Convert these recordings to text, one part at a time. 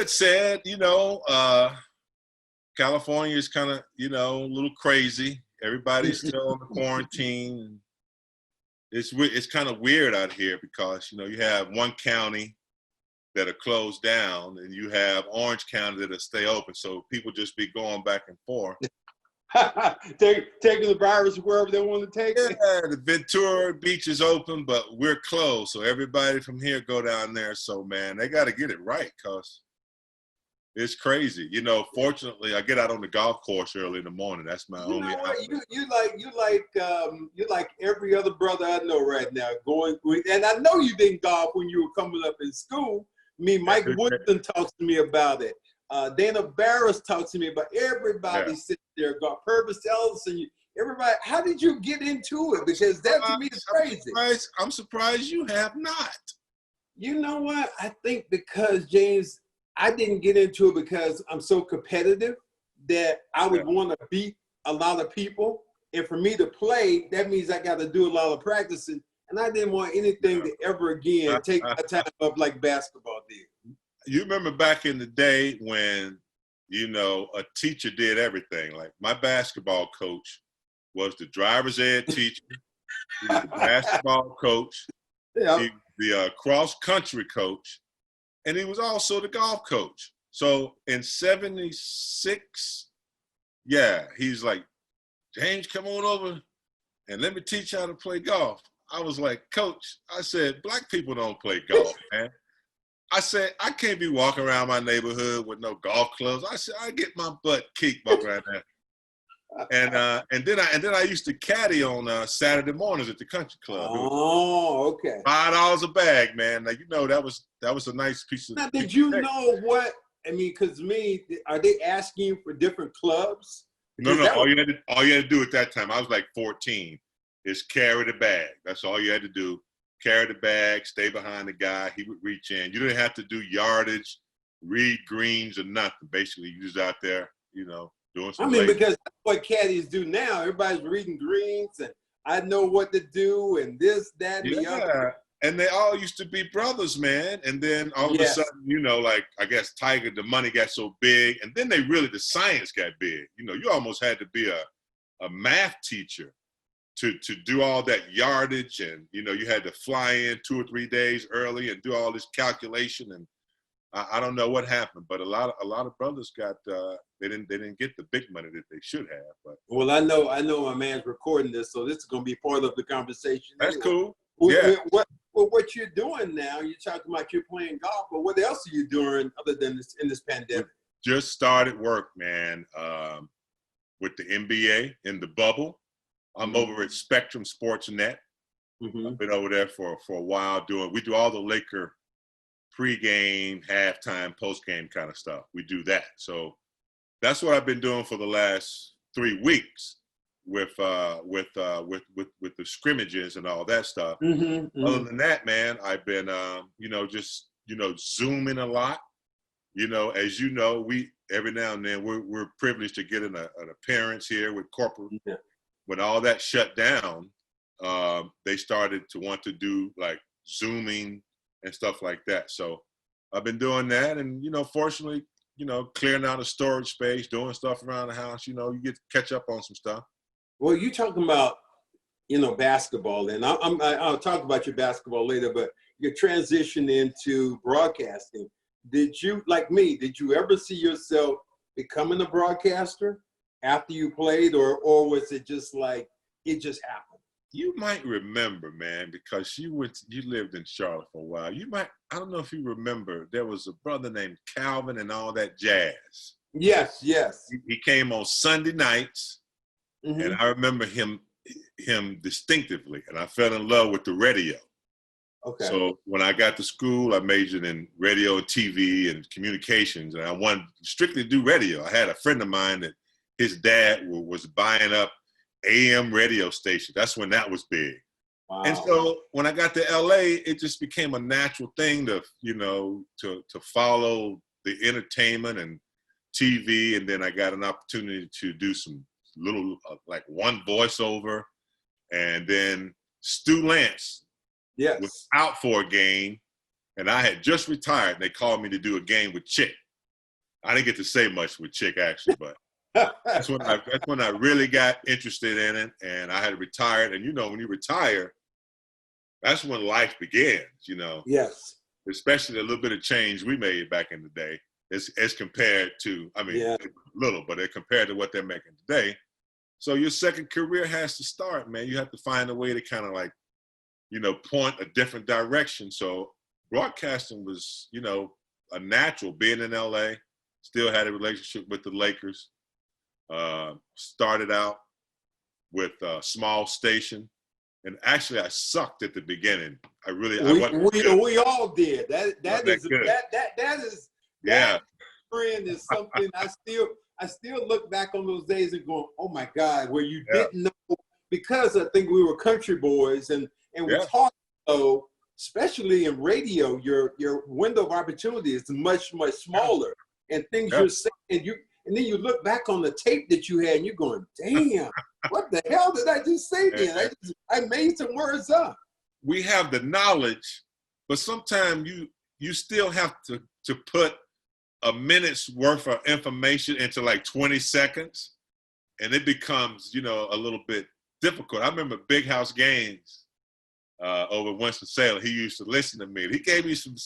it said, California is kind of, a little crazy. Everybody's still in the quarantine. It's kind of weird out here because, you have one county that are closed down and you have Orange County that'll stay open. So people just be going back and forth. Taking the virus wherever they want to take it. Yeah, the Ventura Beach is open, but we're closed. So everybody from here go down there. So, man, they got to get it right because it's crazy. Fortunately, I get out on the golf course early in the morning. That's my only outlet. You like every other brother I know right now and I know you didn't golf when you were coming up in school. Mike Woodson talks to me about it. Dana Barris talks to me about everybody sitting there, Purvis Ellison, everybody. How did you get into it? Because that to me is crazy. I'm surprised you have not. You know what? I think because, James, I didn't get into it because I'm so competitive that I would want to beat a lot of people. And for me to play, that means I got to do a lot of practicing. And I didn't want anything to ever again take my time up like basketball did. You remember back in the day when, a teacher did everything. Like my basketball coach was the driver's ed teacher. He was the basketball coach. Yeah. He was the cross-country coach. And he was also the golf coach. So in 76, he's like, James, come on over and let me teach you how to play golf. I was like, Coach, I said, black people don't play golf, man. I said, I can't be walking around my neighborhood with no golf clubs. I said, I get my butt kicked walking around there. And then I used to caddy on Saturday mornings at the country club. Oh, okay. $5 a bag, man. Like, that was a nice piece of. Now, did you know what? I mean, because are they asking you for different clubs? No. All you had to do at that time, I was like 14, is carry the bag. That's all you had to do. Carry the bag, stay behind the guy. He would reach in. You didn't have to do yardage, read greens, or nothing. Basically, you just out there, doing some. Because that's what caddies do now. Everybody's reading greens, and I know what to do, and this, that, and the other. And they all used to be brothers, man. And then all of a sudden, like, I guess Tiger, the money got so big. And then the science got big. You almost had to be a math teacher to do all that yardage. And, you had to fly in 2 or 3 days early and do all this calculation. And I don't know what happened, but a lot of brothers got, they didn't get the big money that they should have. But well, I know my man's recording this, so this is going to be part of the conversation. That's cool. What you're doing now, you're talking about you're playing golf, but what else are you doing other than this in this pandemic? Just started work, man, with the NBA in the bubble. I'm over at Spectrum Sports Net. I've been over there for a while we do all the Laker pregame, halftime, postgame kind of stuff. We do that. So that's what I've been doing for the last 3 weeks with the scrimmages and all that stuff. Other than that, man, I've been just Zooming a lot. As you know, we every now and then we're privileged to get an appearance here with corporate. Yeah. When all that shut down, they started to want to do like Zooming and stuff like that. So I've been doing that, and fortunately, clearing out a storage space, doing stuff around the house. You get to catch up on some stuff. Well, you talking about, basketball, and I'll talk about your basketball later, but your transition into broadcasting. Did you, like me, did you ever see yourself becoming a broadcaster after you played, or was it just like, it just happened? You might remember, man, because you lived in Charlotte for a while. I don't know if you remember, there was a brother named Calvin and all that jazz. Yes. He came on Sunday nights. And I remember him distinctively, and I fell in love with the radio. Okay. So when I got to school, I majored in radio and TV and communications, and I wanted strictly to do radio. I had a friend of mine that his dad was buying up AM radio station. That's when that was big. Wow. And so when I got to LA, it just became a natural thing to follow the entertainment and TV, and then I got an opportunity to do some little like one voiceover, and then Stu Lance was out for a game, and I had just retired. They called me to do a game with Chick, I didn't get to say much with Chick actually, but that's when I really got interested in it, and I had retired. And you know, when you retire, that's when life begins. You know, Yes. especially a little bit of change we made back in the day, as compared to, I mean, little, but compared to what they're making today. So your second career has to start, man. You have to find a way to kind of like, you know, point a different direction. So broadcasting was, you know, a natural. Being in LA, still had a relationship with the Lakers. Started out with a small station, and actually I sucked at the beginning. I wasn't good. We all did. That Yeah. friend is something I still look back on those days and go, oh my God, where you didn't know, because I think we were country boys and we talked, so especially in radio, your window of opportunity is much smaller, and things you're saying, and then you look back on the tape that you had and you're going, damn, what the hell did I just say then? I made some words up. We have the knowledge, but sometimes you still have to put a minute's worth of information into like 20 seconds, and it becomes, you know, a little bit difficult. I remember Big House Gaines over Winston-Salem. He used to listen to me. He gave me some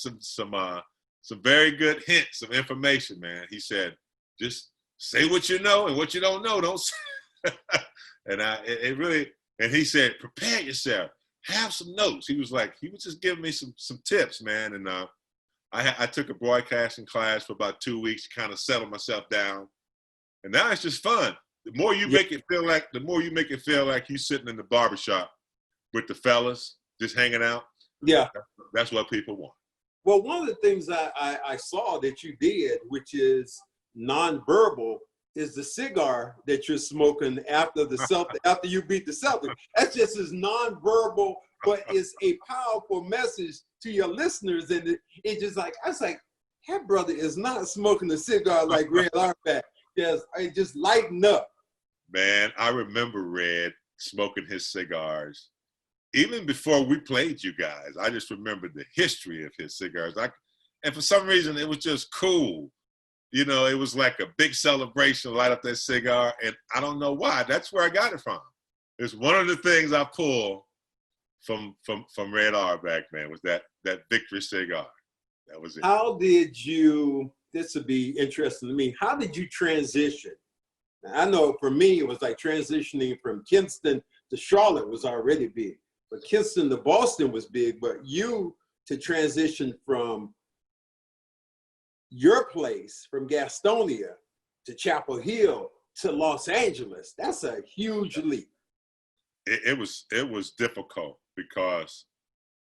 very good hints of information, man. He said, just say what you know, and what you don't know, don't say. And he said, prepare yourself, have some notes. He was just giving me some tips, man. And I took a broadcasting class for about 2 weeks to kind of settle myself down. And now it's just fun. The more you make it feel like you're sitting in the barbershop with the fellas, just hanging out. Yeah. That's what people want. Well, one of the things I saw that you did, which is nonverbal, is the cigar that you're smoking after after you beat the Celtics. That's just as nonverbal, but it's a powerful message to your listeners. And it just like, I was like, that brother is not smoking a cigar like Red Auerbach. It just lighten up. Man, I remember Red smoking his cigars. Even before we played you guys, I just remember the history of his cigars. And for some reason, it was just cool. You know, it was like a big celebration to light up that cigar, and I don't know why. That's where I got it from. It's one of the things I pulled from Red Auerbach, man, was that victory cigar. That was it. How did you, this would be interesting to me, how did you transition? Now, I know for me, it was like transitioning from Kinston to Charlotte was already big, but Kinston to Boston was big, but you to transition from your place, from Gastonia to Chapel Hill to Los Angeles, that's a huge leap. It was difficult because,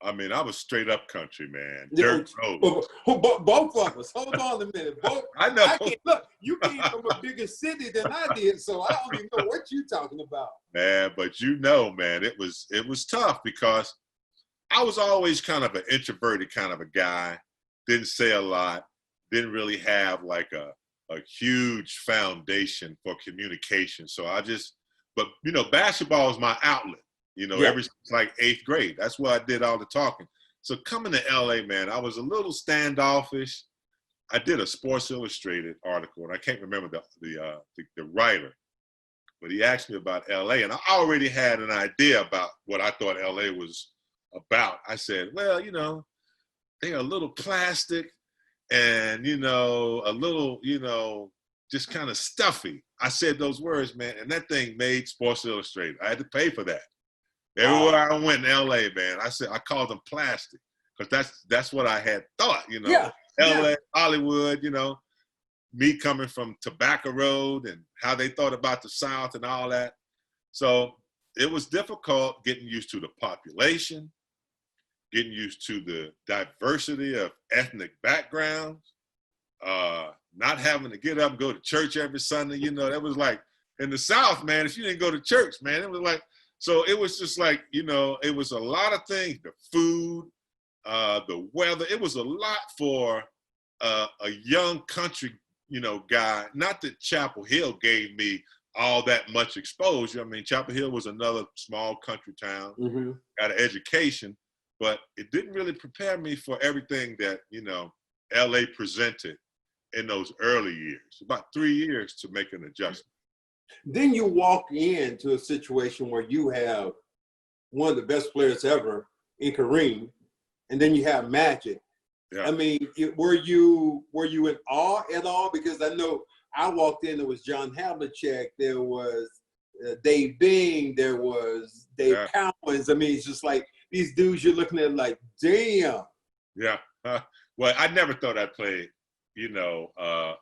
I mean, I was straight up country, man. Dirt road. Both of us. Hold on a minute. I know. Look, you came from a bigger city than I did, so I don't even know what you're talking about. Man, but you know, man, it was tough because I was always kind of an introverted kind of a guy. Didn't say a lot. Didn't really have like a huge foundation for communication. So but you know, basketball is my outlet, you know, ever since like 8th grade. That's where I did all the talking. So coming to LA, man, I was a little standoffish. I did a Sports Illustrated article, and I can't remember the writer, but he asked me about LA, and I already had an idea about what I thought LA was about. I said, well, you know, they're a little plastic, and, you know, a little, you know, just kind of stuffy. I said those words, man, and that thing made Sports Illustrated. I had to pay for that. Everywhere I went in LA, man, I called them plastic because that's what I had thought, you know. LA, Hollywood, you know, me coming from Tobacco Road and how they thought about the South and all that. So it was difficult getting used to the population, getting used to the diversity of ethnic backgrounds, not having to get up and go to church every Sunday. You know, that was like in the South, man, if you didn't go to church, man, it was like, so it was just like, you know, it was a lot of things, the food, the weather. It was a lot for a young country, you know, guy. Not that Chapel Hill gave me all that much exposure. I mean, Chapel Hill was another small country town, got an education, but it didn't really prepare me for everything that, you know, LA presented in those early years, about 3 years to make an adjustment. Then you walk into a situation where you have one of the best players ever in Kareem, and then you have Magic. Yeah. I mean, were you in awe at all? Because I know I walked in, there was John Havlicek, there was Dave Bing, there was Dave Cowens. I mean, it's just like these dudes you're looking at like, damn. Yeah. Well, I never thought I'd play,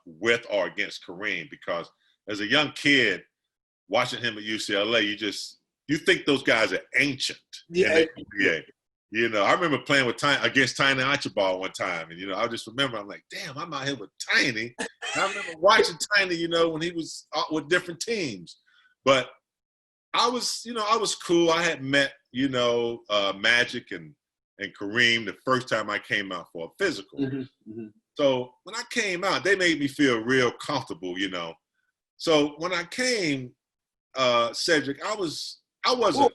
with or against Kareem, because as a young kid watching him at UCLA, you think those guys are ancient in the NBA. I remember playing against Tiny Archibald one time, and I just remember, I'm like, damn, I'm out here with Tiny. And I remember watching Tiny, when he was out with different teams. But I was cool. I had met, Magic and Kareem the first time I came out for a physical. Mm-hmm, mm-hmm. So when I came out, they made me feel real comfortable, So when I came, Cedric, I wasn't.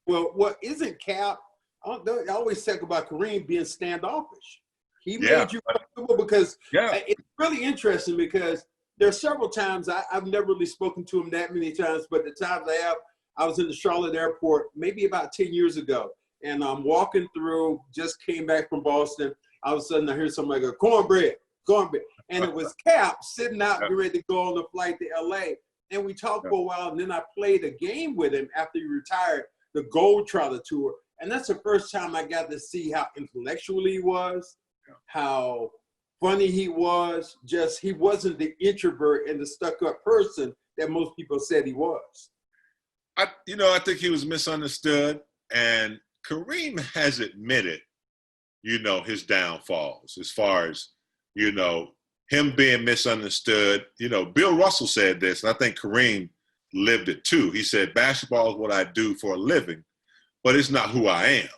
Well, isn't Cap? I always talk about Kareem being standoffish. He made you comfortable because it's really interesting, because there are several times I've never really spoken to him that many times, but the times I have, I was in the Charlotte airport maybe about 10 years ago, and I'm walking through, just came back from Boston. All of a sudden I hear somebody go, cornbread. And it was Cap sitting out getting ready to go on the flight to LA. And we talked for a while, and then I played a game with him after he retired, the Gold Trotter Tour. And that's the first time I got to see how intellectual he was, how funny he was. Just, he wasn't the introvert and the stuck-up person that most people said he was. I think he was misunderstood. And Kareem has admitted, his downfalls as far as, him being misunderstood. Bill Russell said this, and I think Kareem lived it too. He said, basketball is what I do for a living, but it's not who I am.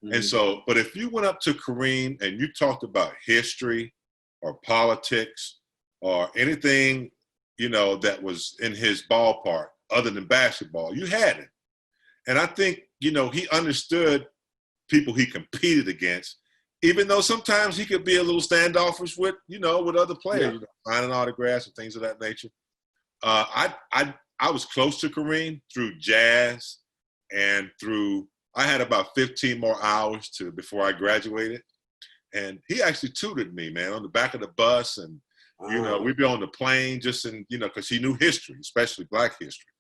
Mm-hmm. And so, but if you went up to Kareem and you talked about history or politics or anything, that was in his ballpark other than basketball, you had it. And I think, he understood people he competed against, even though sometimes he could be a little standoffish with, with other players, signing autographs and things of that nature. I was close to Kareem through jazz and I had about 15 more hours before I graduated. And he actually tutored me, man, on the back of the bus. And, we'd be on the plane just because he knew history, especially Black history.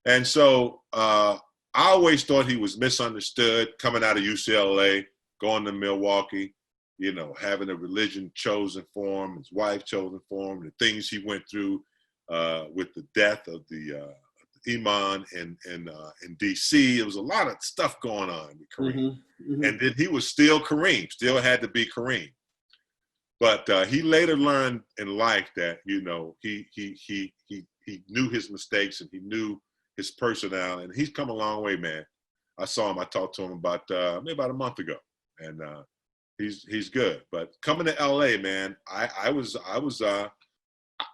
And so I always thought he was misunderstood coming out of UCLA, going to Milwaukee, having a religion chosen for him, his wife chosen for him, the things he went through with the death of the Imam in D.C. There was a lot of stuff going on with Kareem. Mm-hmm, mm-hmm. And then he was still Kareem, still had to be Kareem. But he later learned in life that, he knew his mistakes and he knew his personality. And he's come a long way, man. I saw him, I talked to him maybe about a month ago. And he's good. But coming to LA, man, I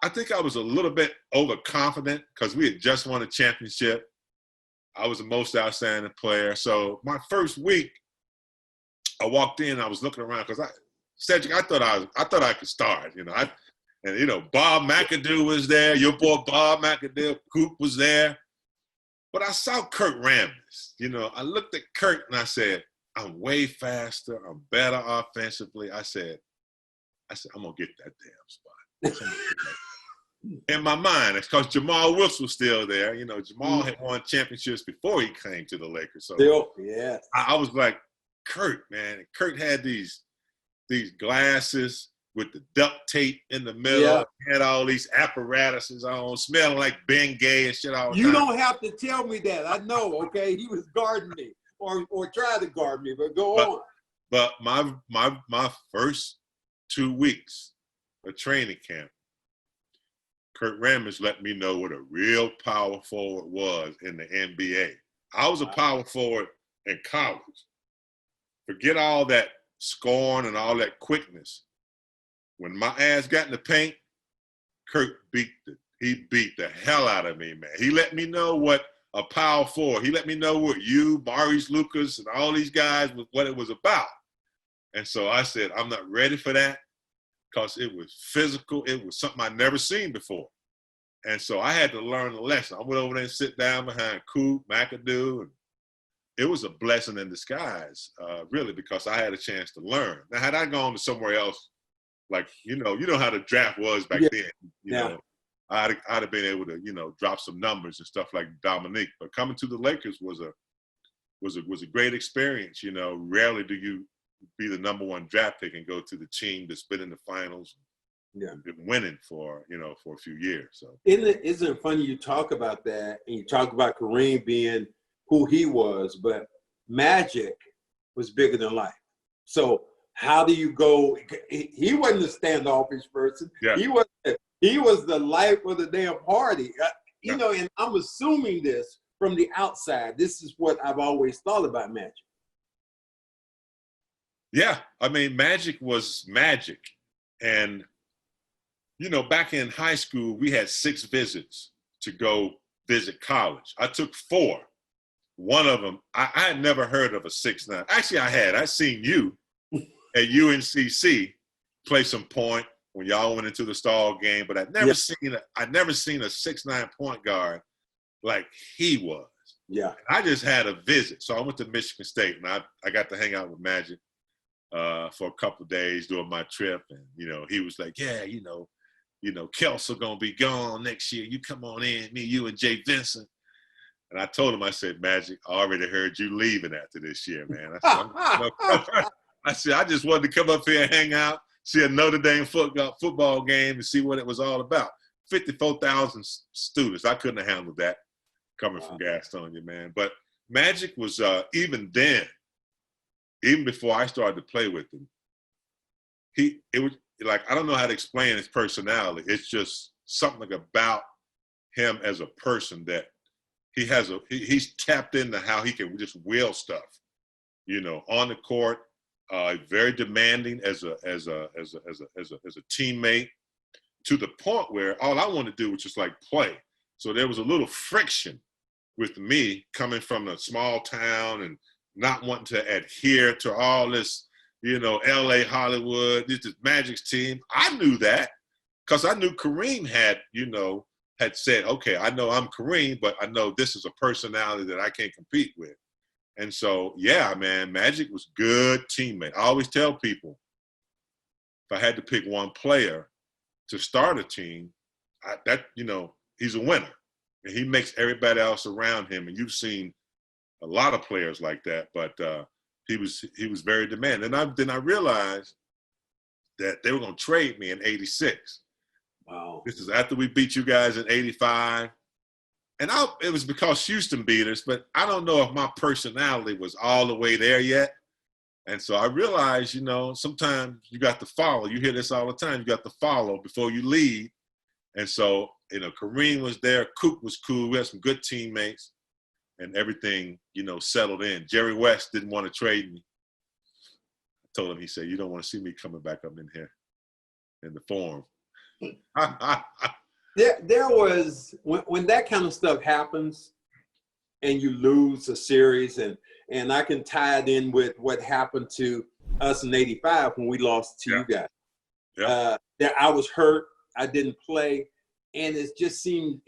think I was a little bit overconfident because we had just won a championship. I was the most outstanding player. So my first week, I walked in, I was looking around because Cedric, I thought I could start. Bob McAdoo was there. Your boy Bob McAdoo, Coop was there. But I saw Kurt Rambis. I looked at Kurt and I said, I'm way faster. I'm better offensively. I said, I'm going to get that damn spot. In my mind, it's because Jamal Wilkes was still there. Jamal had won championships before he came to the Lakers. So I was like, Kurt, man. Kurt had these glasses with the duct tape in the middle. Yeah. He had all these apparatuses on, smelling like Bengay and shit all the time. You don't have to tell me that. I know, okay? He was guarding me or tried to guard me, but go on. But my first 2 weeks of training camp, Kurt Rambis let me know what a real power forward was in the NBA. I was a power forward in college. Forget all that scoring and all that quickness. When my ass got in the paint, Kurt beat the hell out of me, man. He let me know what a power forward. He let me know what Maurice Lucas, and all these guys, what it was about. And so I said, I'm not ready for that. because it was physical. It was something I'd never seen before. And so I had to learn the lesson. I went over there and sit down behind Coop, McAdoo, and it was a blessing in disguise, really, because I had a chance to learn. Now, had I gone to somewhere else, like, you know how the draft was back then, you know, I'd have been able to, you know, drop some numbers and stuff like Dominique. But coming to the Lakers was a great experience. You know, rarely do you be the #1 draft pick and go to the team that's been in the finals. And been winning for a few years. So isn't it funny you talk about that and you talk about Kareem being who he was, but Magic was bigger than life. So how do you go? He wasn't a standoffish person. Yeah. He was the life of the damn party. You know, and I'm assuming this from the outside. This is what I've always thought about Magic. Yeah, I mean, Magic was magic, and you know, back in high school, we had 6 visits to go visit college. I took 4. One of them, I had never heard of a 6'9". Actually, I had. I seen you at UNCC play some point when y'all went into the Stall game, but I'd never seen a 6'9" point guard like he was. Yeah. I just had a visit. So I went to Michigan State, and I got to hang out with Magic for a couple of days during my trip. And, you know, he was like, yeah, you know, Kelso gonna be gone next year. You come on in, me, you, and Jay Vincent. And I told him, I said, Magic, I already heard you leaving after this year, man. I said, I just wanted to come up here and hang out, see a Notre Dame football game and see what it was all about. 54,000 students. I couldn't have handled that coming from Gastonia, man. But Magic was, even then, even before I started to play with him, it was, like, I don't know how to explain his personality. It's just something about him as a person that he's tapped into how he can just will stuff, you know, on the court. Very demanding as a teammate, to the point where all I wanted to do was just like play. So there was a little friction with me coming from a small town and not wanting to adhere to all this, you know, LA, Hollywood, this is Magic's team. I knew that because I knew Kareem had said, okay, I know I'm Kareem, but I know this is a personality that I can't compete with. And so, yeah, man, Magic was good teammate. I always tell people, if I had to pick one player to start a team, he's a winner. And he makes everybody else around him. And you've seen a lot of players like that, but he was very demanding. And then I realized that they were going to trade me in '86. Wow. This is after we beat you guys in '85. And it was because Houston beat us, but I don't know if my personality was all the way there yet. And so I realized, you know, sometimes you got to follow. You hear this all the time. You got to follow before you lead. And so, you know, Kareem was there. Coop was cool. We had some good teammates. And everything, you know, settled in. Jerry West didn't want to trade me. I told him, he said, you don't want to see me coming back up in here in the Forum. There was, when that kind of stuff happens and you lose a series, and I can tie it in with what happened to us in '85 when we lost to you guys. Yeah. That I was hurt, I didn't play, and it just seems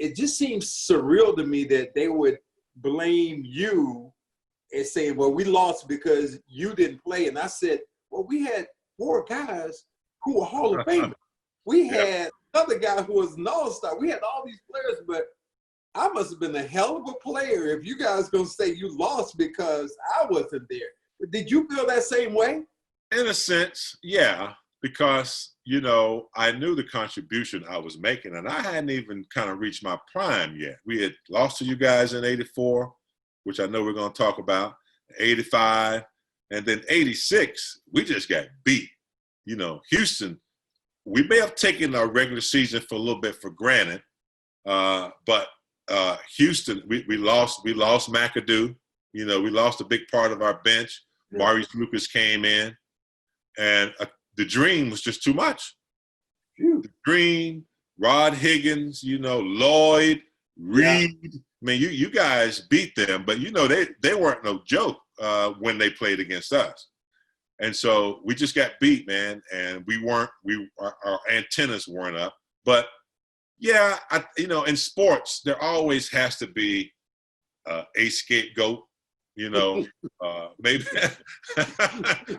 surreal to me that they would blame you and say, well, we lost because you didn't play. And I said, well, we had 4 guys who were Hall of Famers. We had another guy who was an all-star. We had all these players, but I must have been a hell of a player if you guys going to say you lost because I wasn't there. Did you feel that same way? In a sense, yeah, because, you know, I knew the contribution I was making, and I hadn't even kind of reached my prime yet. We had lost to you guys in '84, which I know we're going to talk about, '85, and then '86, we just got beat. You know, Houston, we may have taken our regular season for a little bit for granted, but Houston, we lost McAdoo. You know, we lost a big part of our bench. Yeah. Maurice Lucas came in, and the dream was just too much. Phew. The dream, Rod Higgins, you know, Lloyd, Reed. Yeah. I mean, you guys beat them, but, you know, they weren't no joke when they played against us. And so we just got beat, man, and our antennas weren't up. But yeah, in sports, there always has to be a scapegoat. Maybe,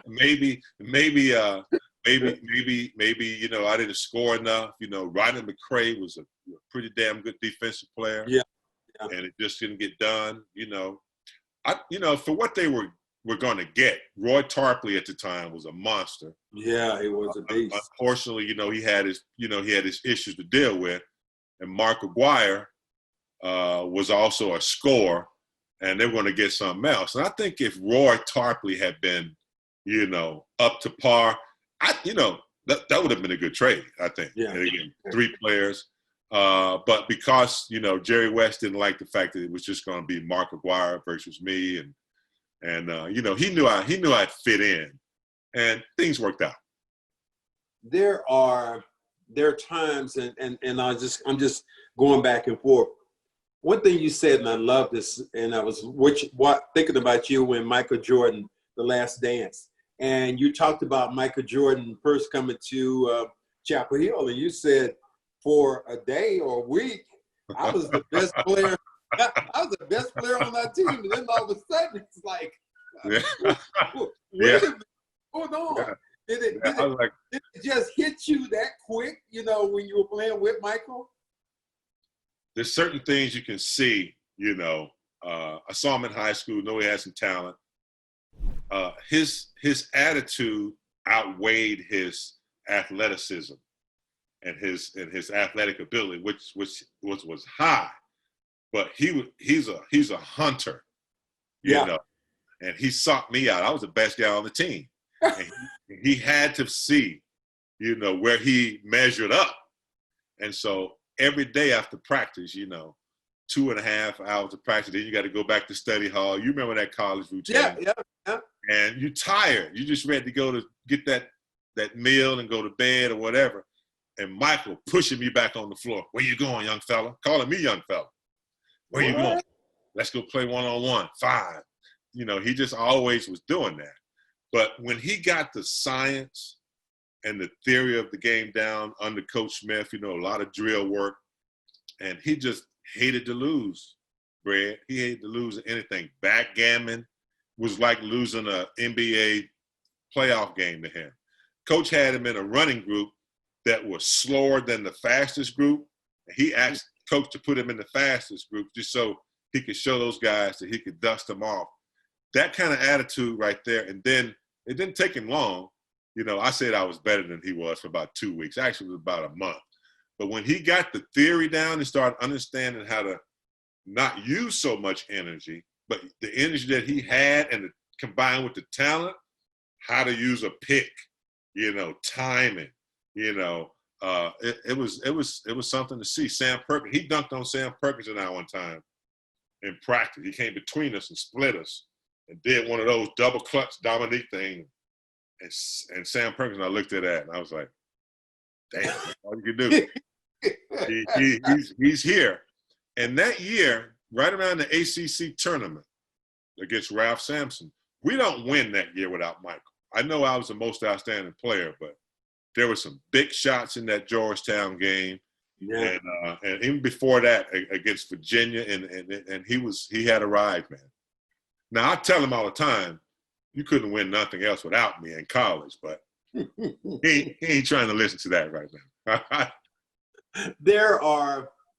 maybe, I didn't score enough. Rodney McCray was a pretty damn good defensive player, Yeah. And it just didn't get done. For what they were going to get, Roy Tarpley at the time was a monster. Yeah, he was a beast. Unfortunately, he had his issues to deal with, and Mark Aguirre was also a scorer, and they were going to get something else. And I think if Roy Tarpley had been, up to par, that would have been a good trade, I think. Yeah. And again, 3 players. But because, Jerry West didn't like the fact that it was just going to be Mark Aguirre versus me, and he knew I'd fit in, and things worked out. There are times, and I'm just going back and forth. One thing you said, and I love this, and I was thinking about you when Michael Jordan, The Last Dance, and you talked about Michael Jordan first coming to Chapel Hill, and you said for a day or a week, I was the best player. I was the best player on that team, and then all of a sudden it's like, wait a minute, hold on. Yeah. Did it just hit you that quick? When you were playing with Michael. There's certain things you can see. I saw him in high school. Know he had some talent. His attitude outweighed his athleticism and his athletic ability, which was high. But he's a hunter, and he sought me out. I was the best guy on the team, and he had to see, where he measured up. And so every day after practice, 2.5 hours of practice, then you got to go back to study hall. You remember that college routine? Yeah. And you're tired. You just ready to go to get that meal and go to bed or whatever. And Michael pushing me back on the floor. Where you going, young fella? Calling me young fella. Where you going? Let's go play one-on-one, 5. He just always was doing that. But when he got the science and the theory of the game down under Coach Smith, a lot of drill work, and he just hated to lose, Brad. He hated to lose anything. Backgammon was like losing an NBA playoff game to him. Coach had him in a running group that was slower than the fastest group. He asked Coach to put him in the fastest group just so he could show those guys that he could dust them off. That kind of attitude right there. And then it didn't take him long. I said I was better than he was for about 2 weeks. Actually, it was about a month. But when he got the theory down and started understanding how to not use so much energy, but the energy that he had and combined with the talent, how to use a pick, timing, it was something to see. Sam Perkins, he dunked on Sam Perkins and I one time in practice. He came between us and split us and did one of those double clutch Dominique things. And Sam Perkins and I looked at that and I was like, damn, that's all you can do. He's here. And that year, right around the ACC tournament against Ralph Sampson, we don't win that year without Michael. I know I was the most outstanding player, but there were some big shots in that Georgetown game. Yeah. And even before that against Virginia, and he had a ride, man. Now I tell him all the time, you couldn't win nothing else without me in college, but he ain't trying to listen to that right now.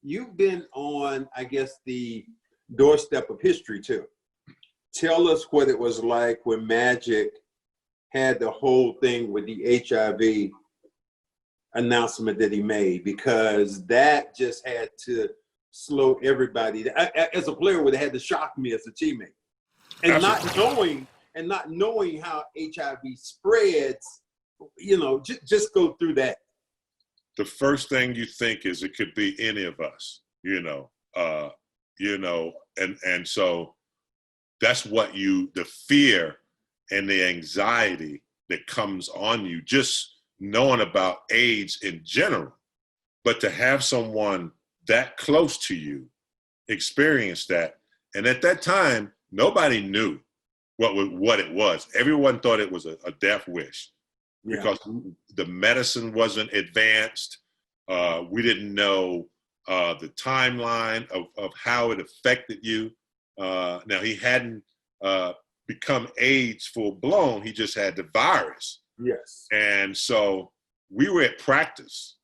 You've been on, I guess, the doorstep of history too. Tell us what it was like when Magic had the whole thing with the HIV announcement that he made, because that just had to slow everybody. As a player, would have had to shock me as a teammate. And Absolutely. not knowing how HIV spreads, just go through that. The first thing you think is it could be any of us, and so that's what the fear and the anxiety that comes on you, just knowing about AIDS in general. But to have someone that close to you experience that, and at that time, nobody knew what it was. Everyone thought it was a death wish because the medicine wasn't advanced. We didn't know the timeline of how it affected you. Now, he hadn't become AIDS full blown. He just had the virus. Yes. And so we were at practice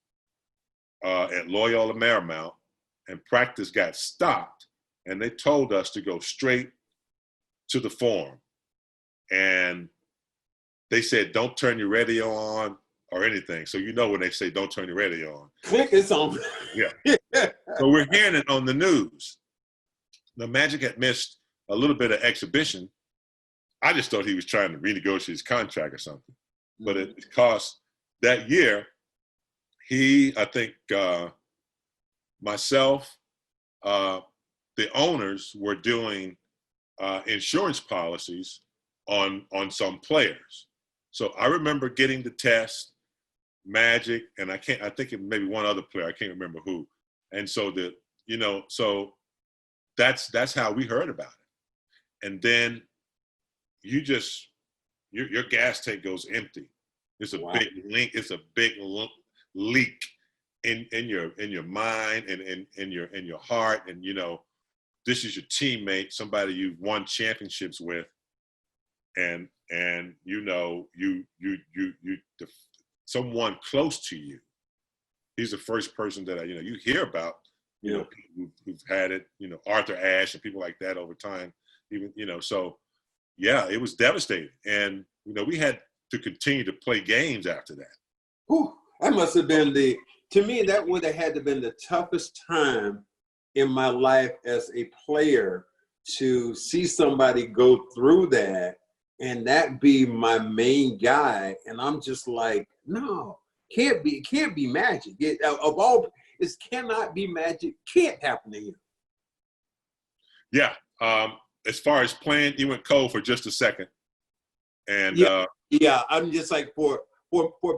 at Loyola Marymount, and practice got stopped, and they told us to go straight to the forum. And they said, don't turn your radio on or anything. So you know when they say don't turn your radio on. Click it's on. Yeah. So we're hearing it on the news. The Magic had missed a little bit of exhibition. I just thought he was trying to renegotiate his contract or something. But it cost that year, I think myself, the owners were doing insurance policies on some players. So I remember getting the test, Magic, and I think it maybe one other player, I can't remember who. And so so that's how we heard about it. And then your gas tank goes empty. It's a big link. It's a big leak in your mind and in your heart. And this is your teammate, somebody you've won championships with, and someone close to you. He's the first person that you hear about. People who've had it. Arthur Ashe and people like that over time. Even so. Yeah, it was devastating. And, we had to continue to play games after that. Whew, that must have been to me, that would have had to have been the toughest time in my life as a player, to see somebody go through that and that be my main guy. And I'm just like, no, it can't be Magic. It cannot be Magic. Can't happen to him. Yeah. As far as playing, he went cold for just a second. And I'm just like, for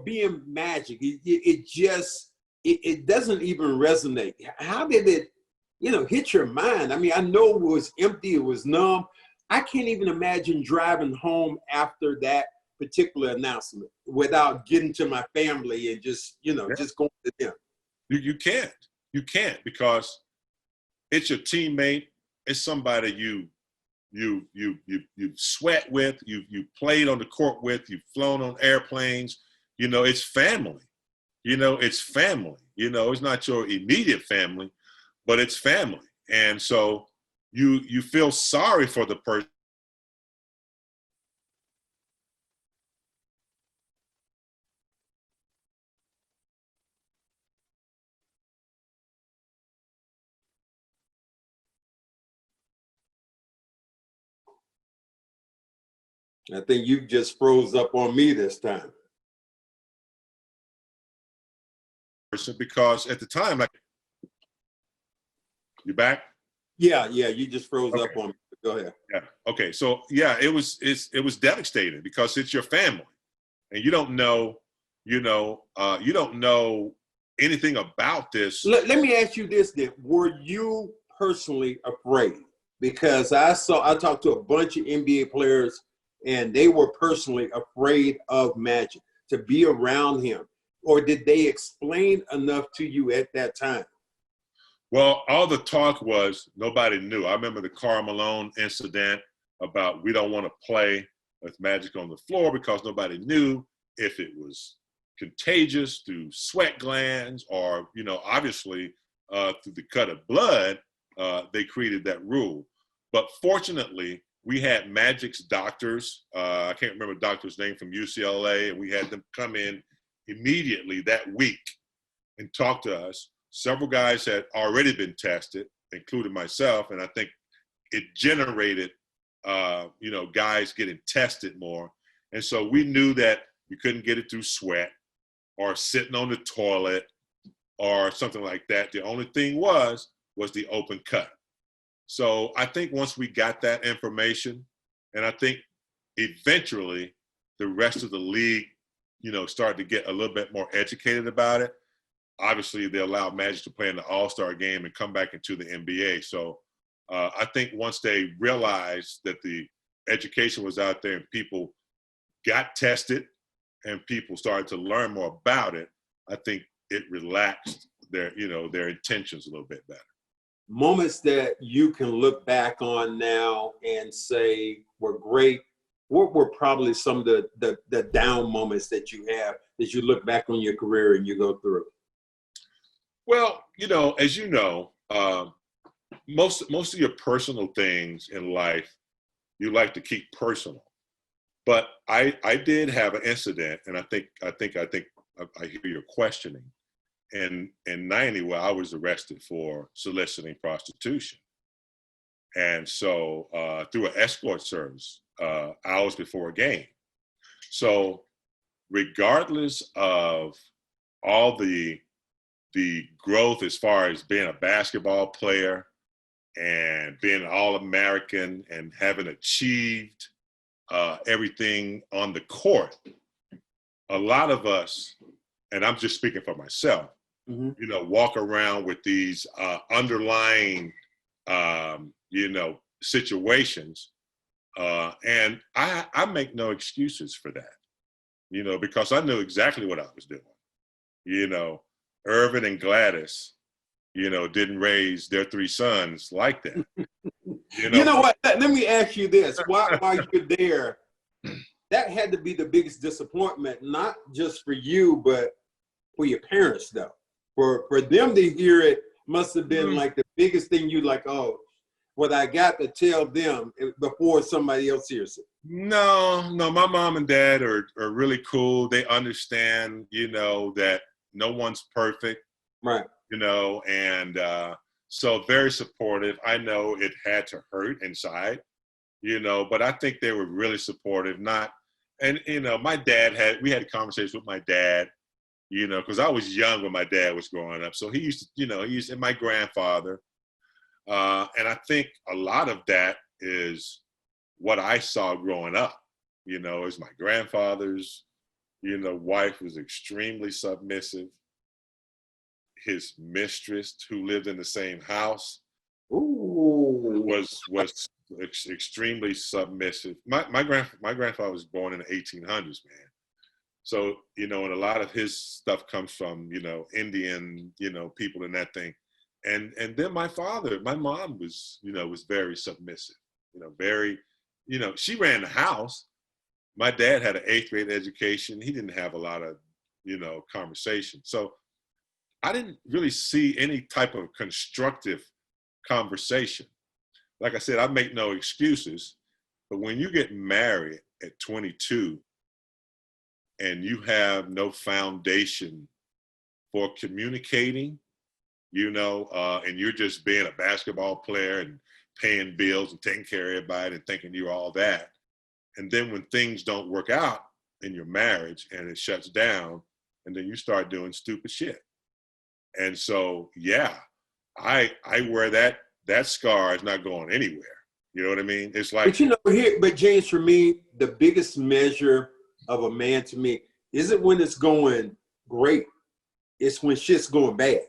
being Magic, it doesn't even resonate. How did it, hit your mind? I mean, I know it was empty, it was numb. I can't even imagine driving home after that particular announcement without getting to my family and just going to them. You can't because it's your teammate. It's somebody you sweat with, you played on the court with, you've flown on airplanes. It's family. It's family. It's not your immediate family, but it's family. And so you feel sorry for the person. I think you just froze up on me this time. Because at the time, you back? Yeah, you just froze up on me. Go ahead. Yeah. Okay. So yeah, it was devastating because it's your family, and you don't know anything about this. Let me ask you this then: were you personally afraid? Because I talked to a bunch of NBA players, and they were personally afraid of Magic, to be around him. Or did they explain enough to you at that time? Well, all the talk was nobody knew. I remember the Karl Malone incident about we don't want to play with Magic on the floor because nobody knew if it was contagious through sweat glands or, obviously through the cut of blood. They created that rule. But fortunately, we had Magic's doctors. I can't remember the doctor's name, from UCLA, and we had them come in immediately that week and talk to us. Several guys had already been tested, including myself, and I think it generated, guys getting tested more. And so we knew that you couldn't get it through sweat or sitting on the toilet or something like that. The only thing was the open cut. So I think once we got that information, and I think eventually the rest of the league, started to get a little bit more educated about it. Obviously, they allowed Magic to play in the All-Star game and come back into the NBA. So I think once they realized that the education was out there and people got tested and people started to learn more about it, I think it relaxed their, their intentions a little bit better. Moments that you can look back on now and say were great. What were probably some of the down moments that you have as you look back on your career and you go through? Well, as you know, most of your personal things in life, you like to keep personal. But I did have an incident, and I think I hear your questioning. In 90, where I was arrested for soliciting prostitution. And so through an escort service, hours before a game. So regardless of all the growth as far as being a basketball player and being an All-American and having achieved everything on the court, a lot of us, and I'm just speaking for myself, walk around with these underlying, situations. And I make no excuses for that, because I knew exactly what I was doing. Irvin and Gladys, didn't raise their 3 sons like that. You know what? Let me ask you this. While you're there, that had to be the biggest disappointment, not just for you, but for your parents, though. For them to hear it must have been like the biggest thing. You like, oh, what I got to tell them before somebody else hears it. No, my mom and dad are really cool. They understand, that no one's perfect, right? And so very supportive. I know it had to hurt inside, but I think they were really supportive. My dad we had conversations with my dad, because I was young when my dad was growing up. So he used to, and my grandfather. And I think a lot of that is what I saw growing up, is my grandfather's, wife was extremely submissive. His mistress, who lived in the same house, was extremely submissive. My grandfather was born in the 1800s, man. So, and a lot of his stuff comes from, Indian, people and that thing. And then my mom was, was very submissive, very, she ran the house. My dad had an 8th grade education. He didn't have a lot of, conversation. So I didn't really see any type of constructive conversation. Like I said, I make no excuses, but when you get married at 22 and you have no foundation for communicating, and you're just being a basketball player and paying bills and taking care of everybody and thinking you're all that. And then when things don't work out in your marriage and it shuts down, and then you start doing stupid shit. And so, yeah, I wear that scar is not going anywhere. You know what I mean? It's like, but James, for me, the biggest measure of a man to me isn't when it's going great. It's when shit's going bad.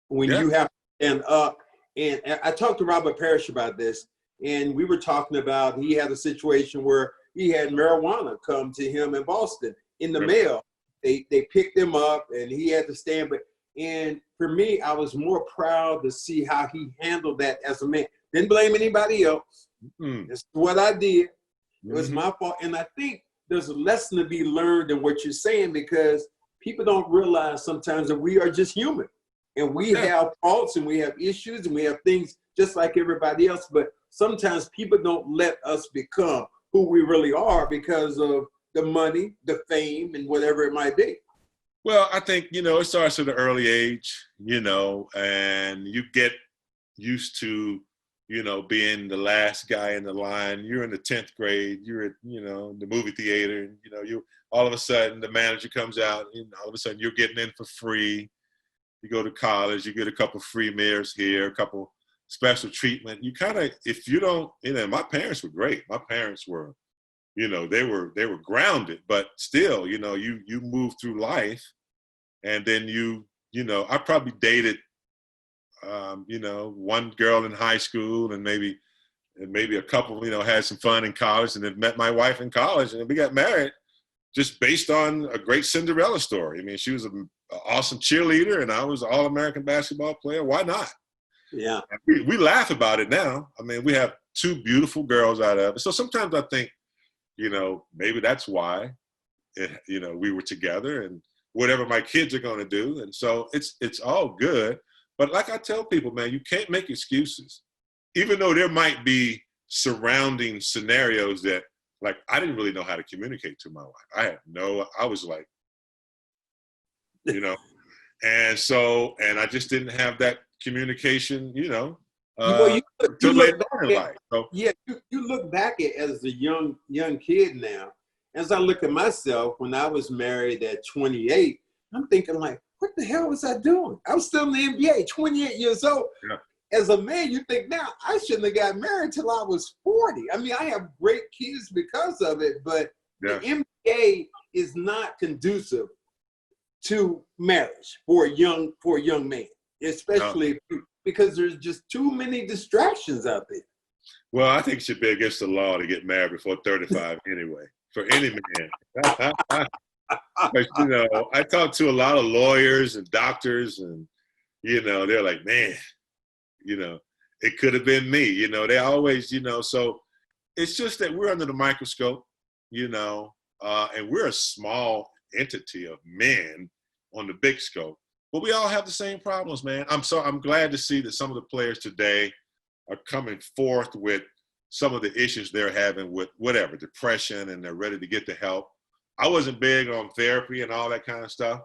When you have to stand up. And I talked to Robert Parrish about this, and we were talking about he had a situation where he had marijuana come to him in Boston in the mail. They picked him up, and he had to stand. And for me, I was more proud to see how he handled that as a man. Didn't blame anybody else. It's what I did. It was my fault. And I think there's a lesson to be learned in what you're saying, because people don't realize sometimes that we are just human. And we have faults and we have issues and we have things just like everybody else. But sometimes people don't let us become who we really are because of the money, the fame, and whatever it might be. Well, I think, it starts at an early age, and you get used to, being the last guy in the line. You're in the 10th grade, you're at, the movie theater, and, you all of a sudden the manager comes out, and all of a sudden you're getting in for free. You go to college, you get a couple free meals here, a couple special treatment. You kind of, if you don't, my parents were great. My parents were, they were grounded, but still, you move through life, and then I probably dated, one girl in high school and maybe and maybe a couple, had some fun in college, and then met my wife in college, and we got married just based on a great Cinderella story. I mean, she was an awesome cheerleader, and I was an All-American basketball player. Why not? Yeah. We laugh about it now. I mean, we have two beautiful girls out of it. So sometimes I think, maybe that's why, we were together, and whatever my kids are going to do. And so it's all good. But like I tell people, man, you can't make excuses. Even though there might be surrounding scenarios that, like, I didn't really know how to communicate to my wife. I was like, and I just didn't have that communication, you later on in life. So, yeah, you look back at as a young kid now. As I look at myself, when I was married at 28, I'm thinking like, what the hell was I doing? I was still in the NBA, 28 years old. Yeah. As a man, you think now, I shouldn't have got married till I was 40. I mean, I have great kids because of it, but the NBA is not conducive to marriage for a young man, especially because there's just too many distractions out there. Well, I think it should be against the law to get married before 35 anyway, for any man. But, I talk to a lot of lawyers and doctors, and, they're like, man, it could have been me. They always, so it's just that we're under the microscope, and we're a small entity of men on the big scope. But we all have the same problems, man. I'm glad to see that some of the players today are coming forth with some of the issues they're having with whatever, depression, and they're ready to get the help. I wasn't big on therapy and all that kind of stuff.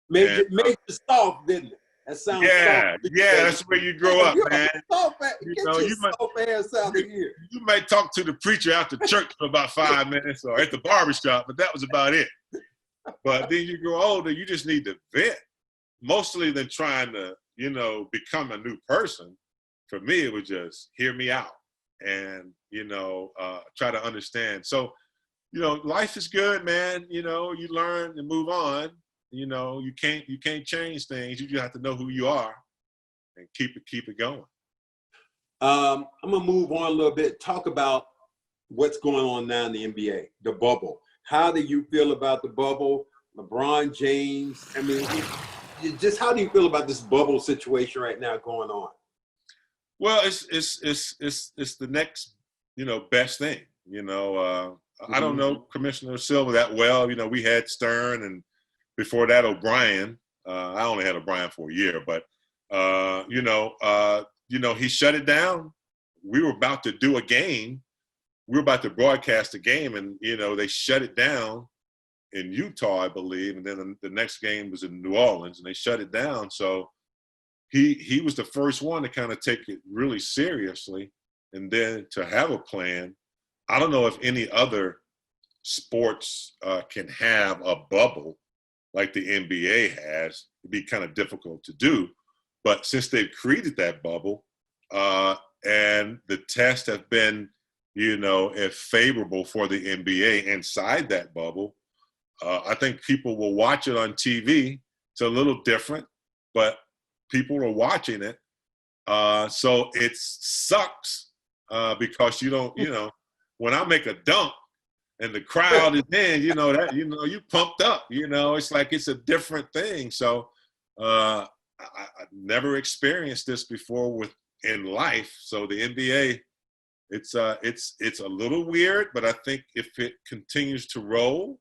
Made you soft, didn't it? That sounds soft. Yeah, that's where you grow up, man. Soft ass out of here. You might talk to the preacher after church for about 5 minutes or at the barbershop, but that was about it. But then you grow older, you just need to vent. Mostly than trying to, become a new person. For me, it was just hear me out and, try to understand. So, life is good, man. You learn and move on. You can't change things. You just have to know who you are and keep it going. I'm gonna move on a little bit. Talk about what's going on now in the NBA, the bubble. How do you feel about the bubble? LeBron James. I mean, just how do you feel about this bubble situation right now going on? Well, it's the next, best thing. I don't know Commissioner Silver that well. We had Stern, and before that O'Brien. I only had O'Brien for a year, but he shut it down. We were about to do a game. We were about to broadcast a game, and they shut it down in Utah, I believe, and then the next game was in New Orleans, and they shut it down. So he was the first one to kind of take it really seriously, and then to have a plan. I don't know if any other sports can have a bubble like the NBA has. It'd be kind of difficult to do, but since they've created that bubble, and the tests have been, if favorable for the NBA inside that bubble, I think people will watch it on TV. It's a little different, but people are watching it. So it sucks because you don't, when I make a dunk and the crowd is in, you pumped up, it's like it's a different thing. So I never experienced this before in life. So the NBA, it's a little weird, but I think if it continues to roll,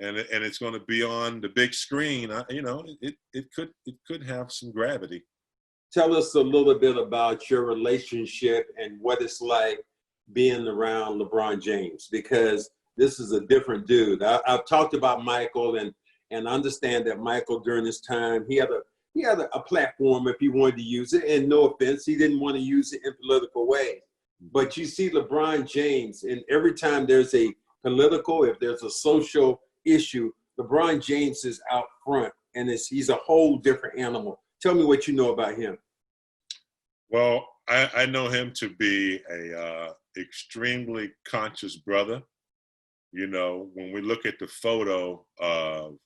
and it's going to be on the big screen, it could have some gravity. Tell us a little bit about your relationship and what it's like being around LeBron James, because this is a different dude. I've talked about Michael and understand that Michael during this time, he had a platform if he wanted to use it, and no offense, he didn't want to use it in political ways. But you see LeBron James, and every time there's a political, if there's a social issue, LeBron James is out front, and he's a whole different animal. Tell me what you know about him. Well, I know him to be a extremely conscious brother. When we look at the photo of,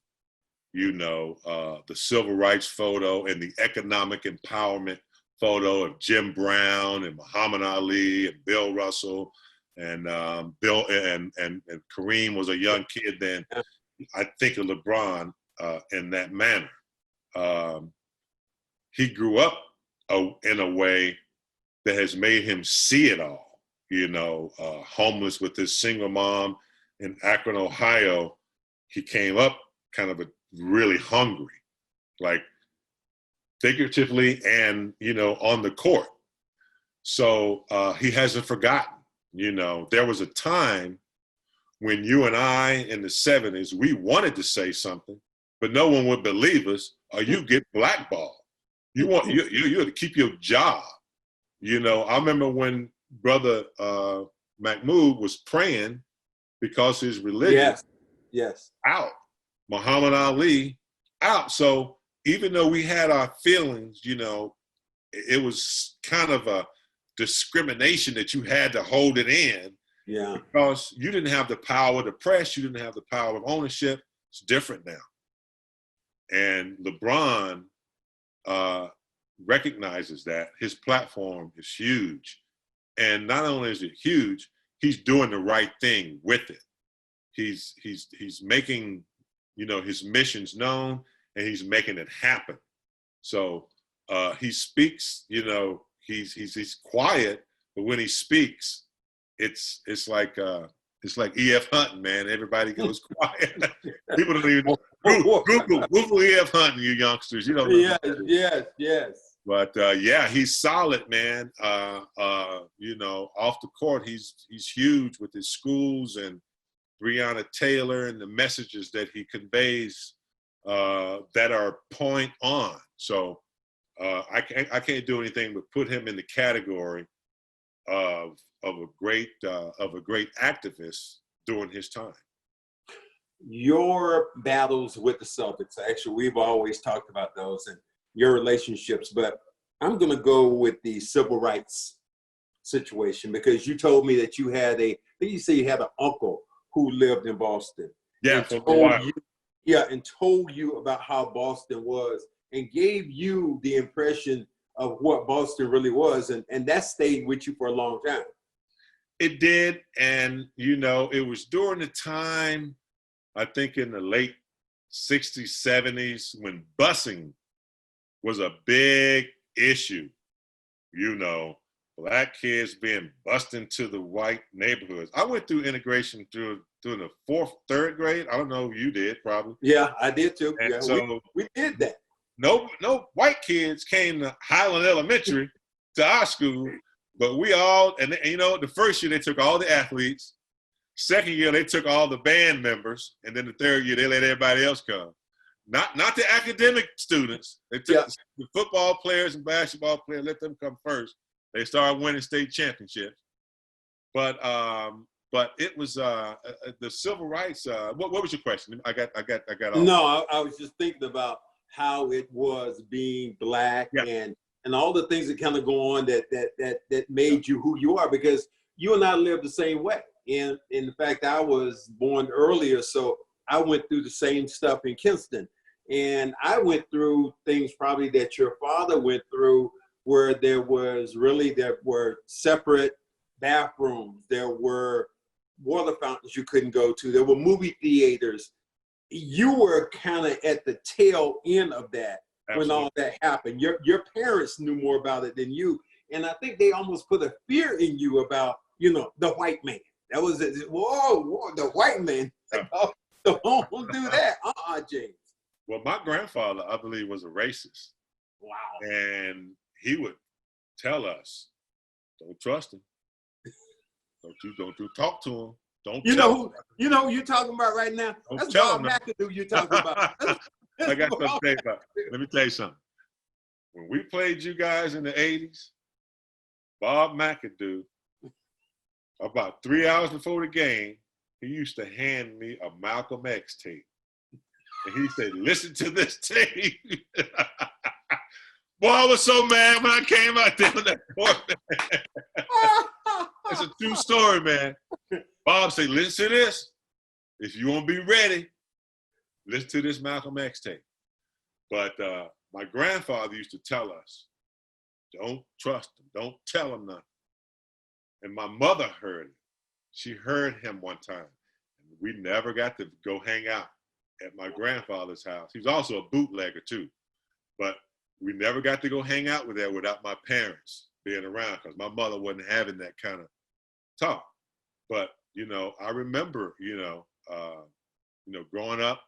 the civil rights photo and the economic empowerment photo of Jim Brown and Muhammad Ali and Bill Russell and Bill and Kareem was a young kid then. I think of LeBron in that manner. He grew up in a way that has made him see it all. You know, homeless with his single mom in Akron, Ohio. He came up kind of really hungry, like figuratively and, you know, on the court. So he hasn't forgotten. You know, there was a time when you and I in the 70s, we wanted to say something, but no one would believe us, or you get blackballed. You want you have to keep your job. You know, I remember when Brother Mahmoud was praying because his religion out, Muhammad Ali out. So even though we had our feelings, you know, it was kind of a discrimination that you had to hold it in. Yeah. Because you didn't have the power of the press, you didn't have the power of ownership. It's different now. And LeBron recognizes that his platform is huge. And not only is it huge, he's doing the right thing with it. He's making, you know, his missions known, and he's making it happen. So he speaks, you know, he's quiet, but when he speaks, it's like E.F. Hunting, man. Everybody goes quiet. People don't even know. Google E.F. Hunting, you youngsters. You don't know. Yes. But yeah, he's solid, man. You know, off the court, he's huge with his schools and Breonna Taylor and the messages that he conveys that are point on. So I can't do anything but put him in the category of a great activist during his time. Your battles with the Celtics, actually, we've always talked about those and your relationships, but I'm going to go with the civil rights situation because you told me that you had you say you had an uncle who lived in Boston. Yeah, and for a while. And told you about how Boston was and gave you the impression of what Boston really was, and that stayed with you for a long time. It did, and you know, it was during the time, I think in the late 60s, 70s, when busing was a big issue. You know, black kids being bused into the white neighborhoods. I went through integration through the 4th, 3rd grade. I don't know if you did, probably. Yeah, I did too. And yeah, so we did that. No white kids came to Highland Elementary to our school, but we all, and you know, the first year they took all the athletes. Second year they took all the band members, and then the 3rd year they let everybody else come. Not the academic students. They took the football players and basketball players, let them come first. They started winning state championships. But it was the civil rights. What was your question? I got off. No, I was just thinking about how it was being black and all the things that kind of go on that made you who you are, because you and I live the same way. And in fact, I was born earlier, so I went through the same stuff in Kinston. And I went through things probably that your father went through, where there were separate bathrooms, there were water fountains you couldn't go to, there were movie theaters. You were kind of at the tail end of that. Absolutely. When all that happened. Your parents knew more about it than you. And I think they almost put a fear in you about, you know, the white man. That was it. Whoa, the white man. Don't do that. James. Well, my grandfather, I believe, was a racist. Wow. And he would tell us, don't trust him. Don't you talk to him. You know who you're talking about right now? That's Bob McAdoo you're talking about. I got something to say about it. Let me tell you something. When we played you guys in the 80s, Bob McAdoo, about 3 hours before the game, he used to hand me a Malcolm X tape. And he said, listen to this tape. Boy, I was so mad when I came out there on that court. It's a true story, man. Bob said, listen to this. If you want to be ready, listen to this Malcolm X tape. But my grandfather used to tell us, Don't trust him. Don't tell him nothing. And my mother heard it. She heard him one time. We never got to go hang out at my grandfather's house. He was also a bootlegger too. But we never got to go hang out with there without my parents being around, because my mother wasn't having that kind of talk. But, you know, I remember, growing up,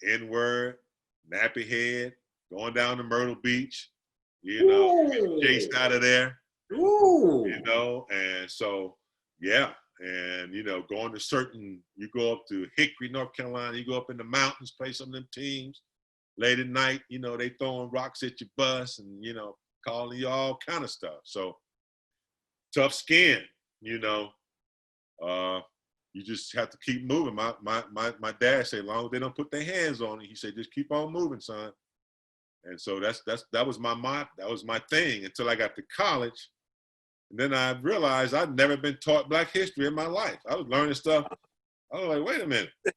the N-word, nappy head, going down to Myrtle Beach, getting chased out of there, and so, yeah. And, going to you go up to Hickory, North Carolina, you go up in the mountains, play some of them teams. Late at night, they throwing rocks at your bus and, calling you all kind of stuff. So tough skin, you just have to keep moving. My dad said, as long as they don't put their hands on it, he said, just keep on moving, son. And so that was my thing until I got to college. And then I realized I'd never been taught Black history in my life. I was learning stuff. I was like, wait a minute. It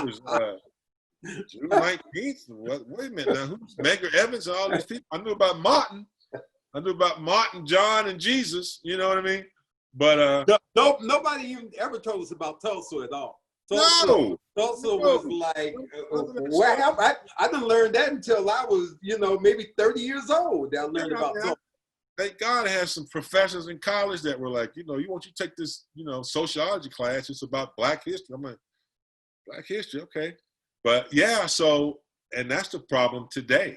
was June 19th. Wait a minute now. Who's Medgar Evers and all these people? I knew about Martin. John, and Jesus. You know what I mean? But nobody even ever told us about Tulsa at all. Tulsa was like, I didn't learn that until I was, maybe 30 years old. I learned about Tulsa. Thank God I had some professors in college that were like, you want you to take this, sociology class. It's about Black history. I'm like, Black history, okay. But yeah, and that's the problem today,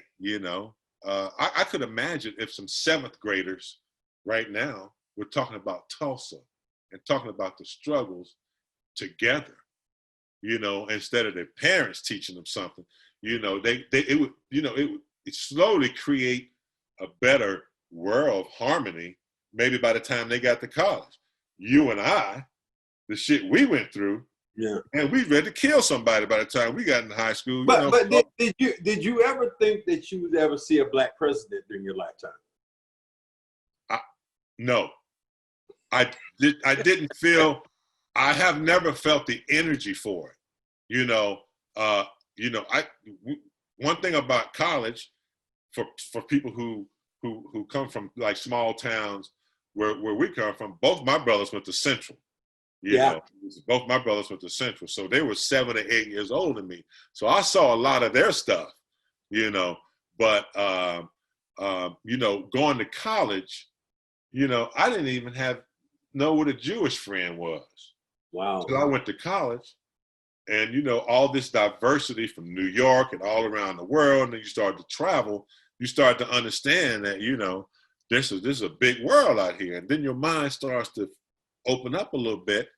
I could imagine if some 7th graders right now were talking about Tulsa and talking about the struggles together, instead of their parents teaching them something, it would slowly create a better world of harmony, maybe by the time they got to college. You and I, the shit we went through, and we ready to kill somebody by the time we got in high school. But did you ever think that you would ever see a Black president during your lifetime? No, I didn't feel. I have never felt the energy for it. One thing about college, for people who come from like small towns where we come from, both my brothers went to Central. Both my brothers went to Central. So they were 7 or 8 years older than me. So I saw a lot of their stuff, but, going to college, I didn't even know what a Jewish friend was. Wow. So I went to college and, all this diversity from New York and all around the world. And then you started to travel, you start to understand that, this is a big world out here. And then your mind starts to open up a little bit.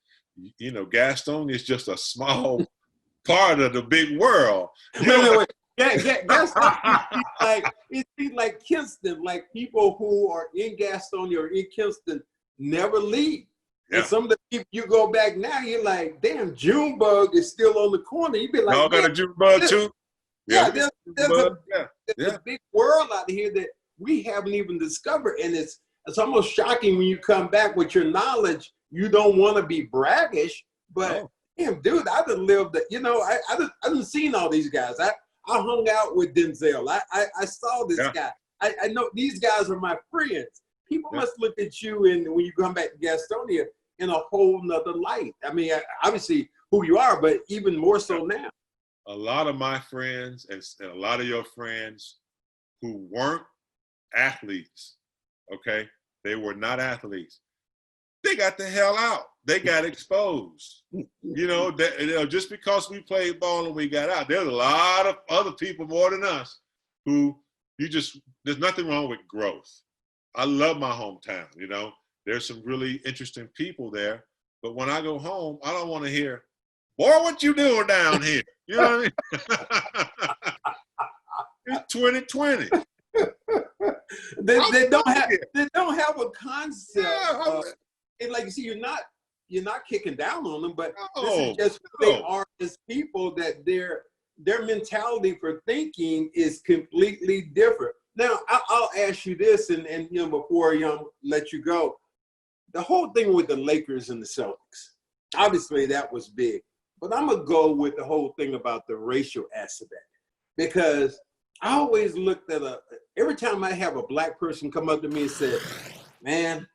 Gastonia is just a small part of the big world. Wait. Gastonia, it seems like Kinston, like people who are in Gastonia or in Kinston never leave. Yeah. And some of the people you go back now, you're like, damn, Junebug is still on the corner. You'd be like, y'all got a Junebug too? Yeah, there's a big world out here that we haven't even discovered. And it's almost shocking when you come back with your knowledge. You don't want to be braggish, but damn, dude, I done lived that, I done seen all these guys. I hung out with Denzel. I saw this guy. I know these guys are my friends. People must look at you and when you come back to Gastonia in a whole nother light. I mean, obviously who you are, but even more so now. A lot of my friends and a lot of your friends who weren't athletes, okay? They were not athletes. They got the hell out. They got exposed. Just because we played ball and we got out, there's a lot of other people more than us who there's nothing wrong with growth. I love my hometown, There's some really interesting people there. But when I go home, I don't want to hear, boy, what you doing down here? You know what I mean? It's 2020. They don't have a concept. And like you see, you're not kicking down on them, but this is just who they are as people, that their mentality for thinking is completely different. Now, I'll ask you this, and before I let you go, the whole thing with the Lakers and the Celtics, obviously that was big, but I'm gonna go with the whole thing about the racial aspect, because I always looked at every time I have a black person come up to me and said, man,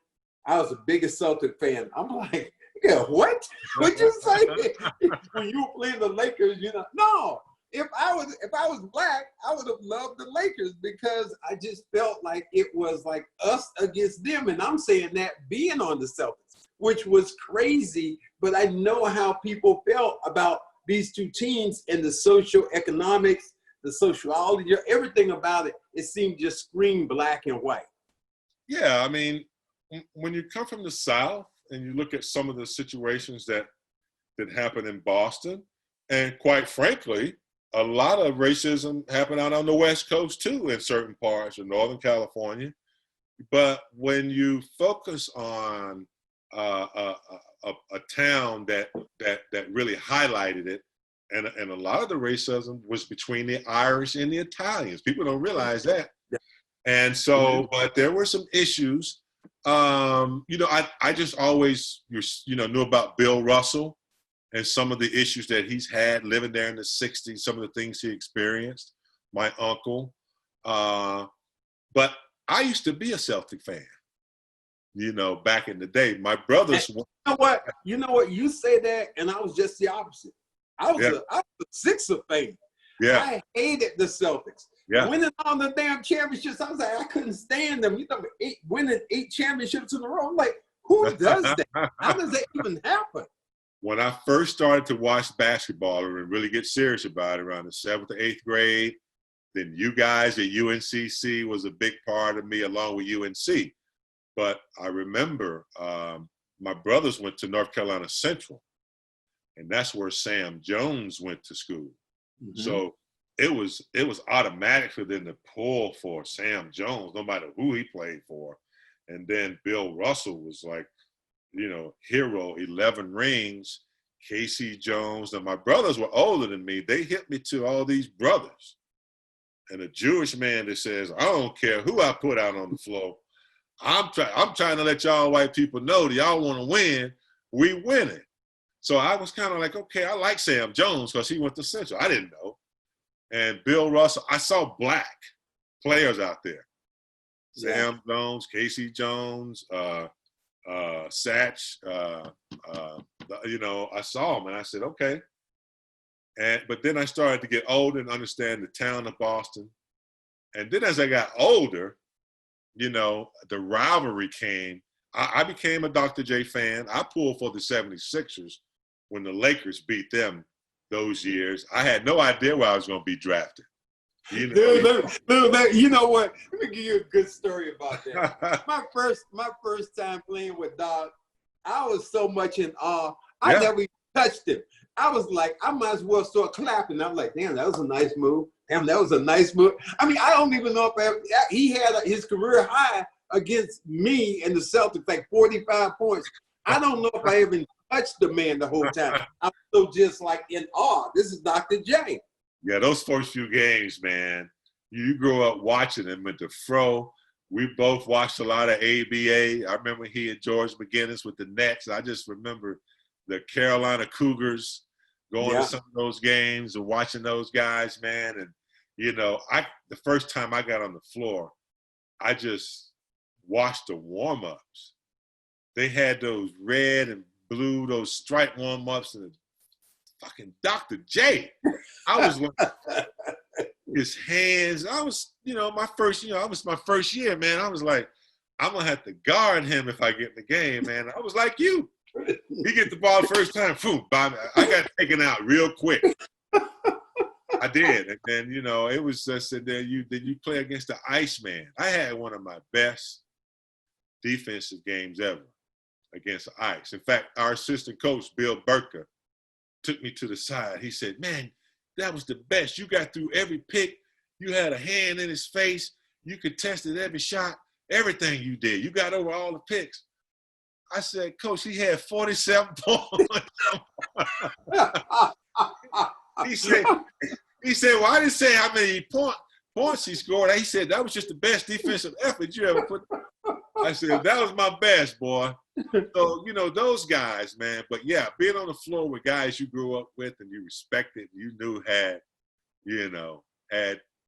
I was the biggest Celtic fan. I'm like, yeah, what? What'd you say? When you were playing the Lakers, no. If I was black, I would have loved the Lakers because I just felt like it was like us against them. And I'm saying that being on the Celtics, which was crazy, but I know how people felt about these two teams and the social economics, the sociology, everything about it. It seemed just screamed black and white. Yeah, I mean, when you come from the South and you look at some of the situations that happened in Boston, and quite frankly, a lot of racism happened out on the West Coast too, in certain parts of Northern California. But when you focus on a town that really highlighted it, and a lot of the racism was between the Irish and the Italians. People don't realize that. And so, but there were some issues. I just always, knew about Bill Russell and some of the issues that he's had living there in the 60s, some of the things he experienced, my uncle. But I used to be a Celtic fan, back in the day. My brothers. You know what? You say that, and I was just the opposite. I was a Sixer fan. Yeah. I hated the Celtics. Yeah. Winning all the damn championships, I was like, I couldn't stand them. Winning 8 championships in a row. I'm like, who does that? How does that even happen? When I first started to watch basketball and really get serious about it around the 7th or 8th grade, then you guys at UNCC was a big part of me along with UNC. But I remember my brothers went to North Carolina Central, and that's where Sam Jones went to school. Mm-hmm. So it was automatic for them to pull for Sam Jones, no matter who he played for. And then Bill Russell was like, hero, 11 rings, Casey Jones. Now, my brothers were older than me. They hit me to all these brothers. And a Jewish man that says, I don't care who I put out on the floor. I'm trying to let y'all white people know that y'all want to win. We winning. So I was kind of like, okay, I like Sam Jones because he went to Central. I didn't know. And Bill Russell, I saw black players out there. Yeah. Sam Jones, Casey Jones, Satch, I saw him and I said, okay. But then I started to get older and understand the town of Boston. And then as I got older, the rivalry came. I became a Dr. J fan. I pulled for the 76ers when the Lakers beat them those years. I had no idea where I was going to be drafted. You know what? Let me give you a good story about that. my first time playing with Doc, I was so much in awe. I never even touched him. I was like, I might as well start clapping. I'm like, damn, that was a nice move. Damn, that was a nice move. I mean, I don't even know if he had his career high against me and the Celtics, like 45 points. I don't know if I even touched the man the whole time. I'm so just like in awe. This is Dr. J. Yeah, those first few games, man, you grew up watching them with the Fro. We both watched a lot of ABA. I remember he and George McGinnis with the Nets. I just remember the Carolina Cougars going to some of those games and watching those guys, man. And, the first time I got on the floor, I just watched the warm-ups. They had those red and blue, those stripe warm-ups, and fucking Dr. J. I was like, his hands. I was, my first year, man. I was like, I'm gonna have to guard him if I get in the game, man. I was like you. He get the ball the first time, I got taken out real quick. I did, and then it was just that you play against the Iceman. I had one of my best defensive games ever against the Ice. In fact, our assistant coach Bill Burka took me to the side. He said, man, that was the best. You got through every pick. You had a hand in his face. You contested every shot, everything you did. You got over all the picks. I said, Coach, he had 47 points. He said, well, I didn't say how many points he scored. He said, that was just the best defensive effort you ever put. I said, that was my best, boy. So, those guys, man. But, yeah, being on the floor with guys you grew up with and you respected, you knew had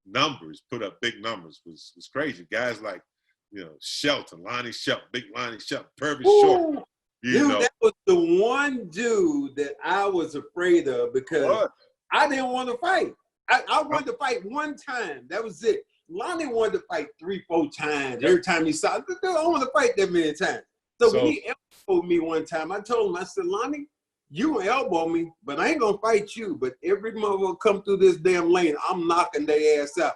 numbers, put up big numbers was crazy. Guys like, Shelton, Lonnie Shelton, big Lonnie Shelton, Purvis Short. Dude, that was the one dude that I was afraid of because I didn't want to fight. I wanted to fight one time. That was it. Lonnie wanted to fight 3-4 times. Every time he saw, dude, I don't want to fight that many times. So when he elbowed me one time, I told him, I said, Lonnie, you elbow me, but I ain't gonna fight you. But every motherfucker come through this damn lane, I'm knocking their ass out.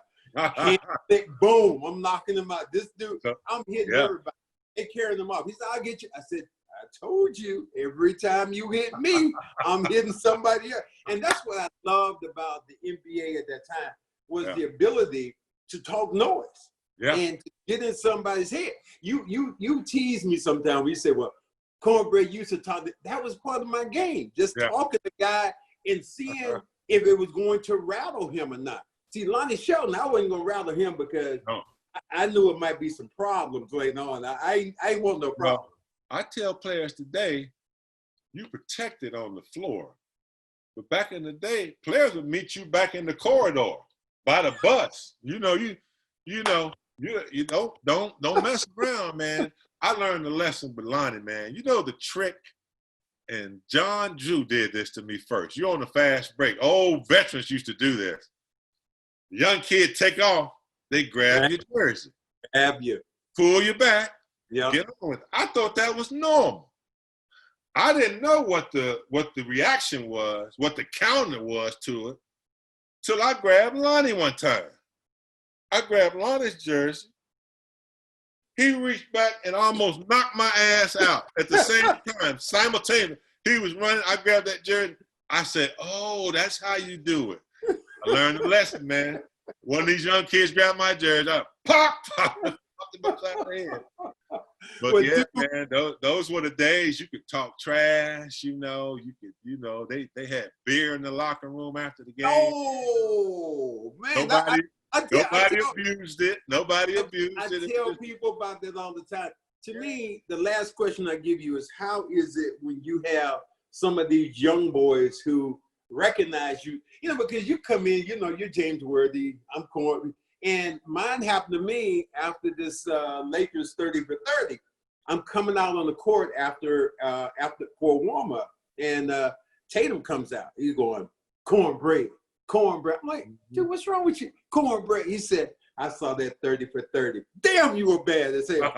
Boom, I'm knocking them out. This dude, I'm hitting everybody. They carrying them off. He said, I'll get you. I said, I told you, every time you hit me, I'm hitting somebody else. And that's what I loved about the NBA at that time, was the ability to talk noise and to get in somebody's head. You tease me sometimes. We say, well, Cornbread used to talk. That was part of my game, just talking to the guy and seeing if it was going to rattle him or not. See, Lonnie Shelton, I wasn't going to rattle him because I knew it might be some problems later on. I ain't want no problem. I tell players today, you protected on the floor. But back in the day, players would meet you back in the corridor by the bus. You don't mess around, man. I learned the lesson with Lonnie, man. You know the trick, and John Drew did this to me first. You're on a fast break. Old veterans used to do this. The young kid take off, they grab your jersey. Grab you. Pull you back. Yeah. Get on with it. I thought that was normal. I didn't know what the reaction was, what the counter was to it, till I grabbed Lonnie one time. I grabbed Lonnie's jersey. He reached back and almost knocked my ass out at the same time, simultaneously. He was running. I grabbed that jersey. I said, oh, that's how you do it. I learned the lesson, man. One of these young kids grabbed my jersey. I pop, popped him upside the head. But man, those were the days you could talk trash. You could, they had beer in the locker room after the game. Oh man, nobody abused it. Nobody abused it. I tell people about that all the time. To me, the last question I give you is, how is it when you have some of these young boys who recognize you? Because you come in, you're James Worthy, I'm Corey. And mine happened to me after this Lakers 30 for 30. I'm coming out on the court after for a warm-up, and Tatum comes out. He's going, cornbread. I'm like, dude, what's wrong with you? Cornbread. He said, I saw that 30 for 30. Damn, you were bad as hell.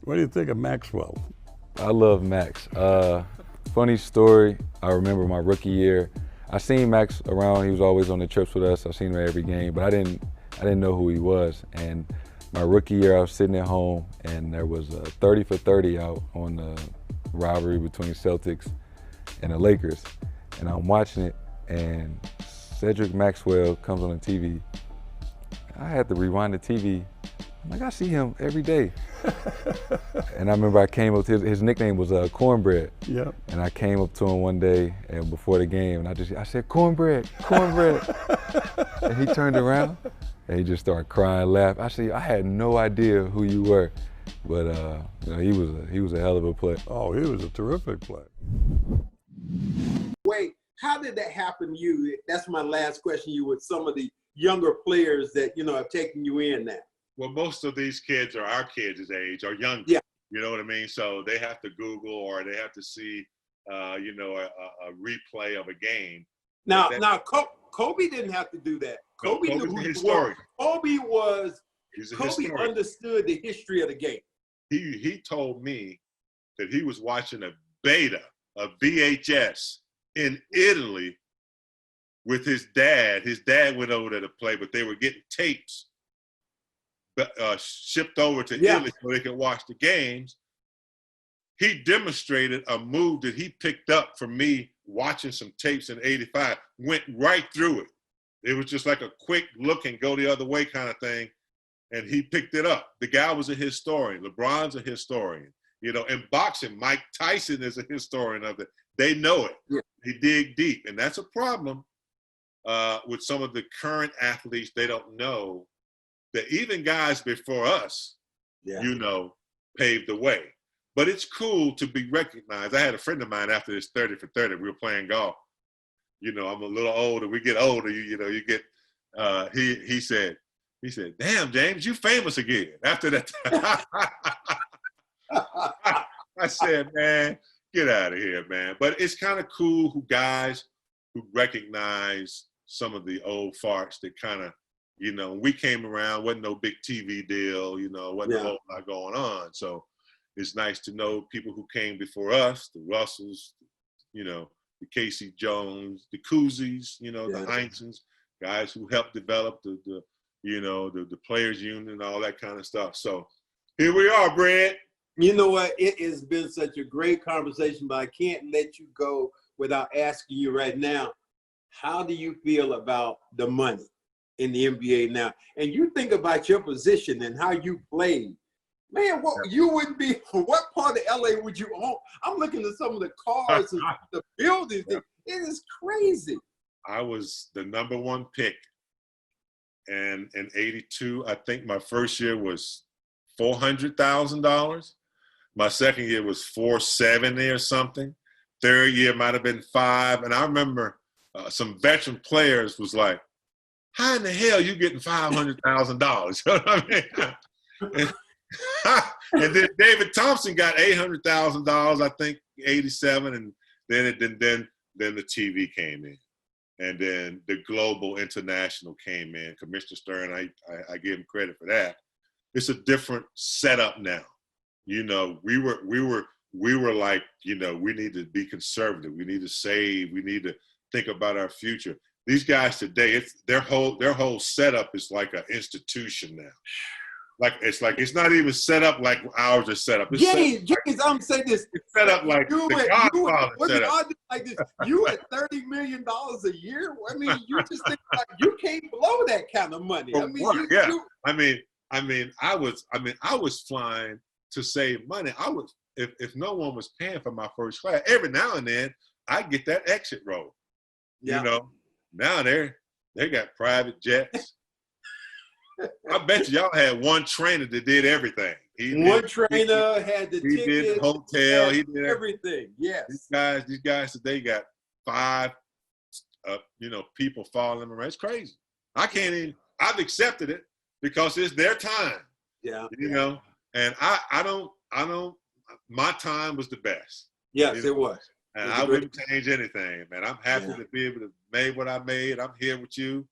What do you think of Maxwell? I love Max. Funny story, I remember my rookie year. I seen Max around. He was always on the trips with us. I seen him at every game, but I didn't know who he was. And my rookie year, I was sitting at home, and there was a 30 for 30 out on the rivalry between Celtics and the Lakers. And I'm watching it, and Cedric Maxwell comes on the TV. I had to rewind the TV. I'm like, I see him every day. And I remember I came up to his nickname was Cornbread. Yep. And I came up to him one day and before the game, and I said, Cornbread. And he turned around and he just started crying, laughing. I said, I had no idea who you were, but he was a hell of a player. Oh, he was a terrific player. Wait, how did that happen to you? That's my last question. You with some of the younger players that have taken you in now. Well, most of these kids are our kids' age or younger. Yeah. You know what I mean? So they have to Google or they have to see, a replay of a game. Now, Kobe didn't have to do that. Kobe knew who he was. Kobe understood the history of the game. He told me that he was watching a beta of VHS in Italy with his dad. His dad went over there to play, but they were getting tapes shipped over to Italy so they could watch the games. He demonstrated a move that he picked up from me watching some tapes in '85, went right through it. It was just like a quick look and go the other way kind of thing. And he picked it up. The guy was a historian. LeBron's a historian. In boxing, Mike Tyson is a historian of it. They know it. Yeah. They dig deep. And that's a problem with some of the current athletes. They don't know that even guys before us, paved the way. But it's cool to be recognized. I had a friend of mine after this 30 for 30, we were playing golf. I'm a little older. We get older, you get. He said, "Damn, James, you famous again." After that, I said, "Man, get out of here, man." But it's kind of cool guys who recognize some of the old farts that kind of, when we came around, wasn't no big TV deal, wasn't a whole lot going on. So it's nice to know people who came before us, the Russells, the Casey Jones, the Koozies, the Heinzens, guys who helped develop the players union, all that kind of stuff. So here we are, Brad. You know what? It has been such a great conversation, but I can't let you go without asking you right now, how do you feel about the money in the NBA now? And you think about your position and how you played. Man, you wouldn't be, what part of LA would you own? I'm looking at some of the cars and the buildings. Yeah. It is crazy. I was the #1 pick. And in '82, I think my first year was $400,000. My second year was $470 or something. Third year might have been $5. And I remember some veteran players was like, "How in the hell you getting $500,000?" You know what I mean? And then David Thompson got $800,000, I think, '87, and then the TV came in, and then the global international came in. Commissioner Stern, I give him credit for that. It's a different setup now. We were like, we need to be conservative. We need to save. We need to think about our future. These guys today, their whole setup is like an institution now. It's not even set up like ours are set up. James, I'm saying this. It's set up like the Godfather set up. Like this. You at $30 million a year? I mean, you just think like you can't blow that kind of money. I mean, I was flying to save money. If no one was paying for my first class, every now and then I get that exit roll. Yeah. Now they got private jets. I bet y'all had one trainer that did everything. One trainer had the tickets. He did the hotel. He did everything. Yes. These guys today got 5, people following them around. It's crazy. I can't even. I've accepted it because it's their time. Yeah. And I don't. My time was the best. Yes, it was. And I wouldn't change anything, man. I'm happy to be able to make what I made. I'm here with you,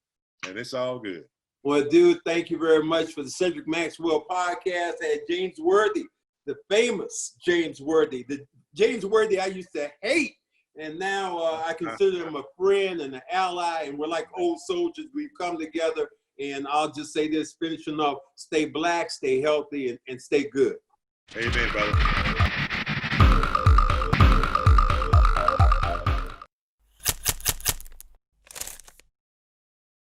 and it's all good. Well, dude, thank you very much for the Cedric Maxwell podcast. I had James Worthy, the famous James Worthy. The James Worthy I used to hate, and now I consider him a friend and an ally, and we're like old soldiers. We've come together, and I'll just say this, finishing up, stay black, stay healthy, and stay good. Amen, brother.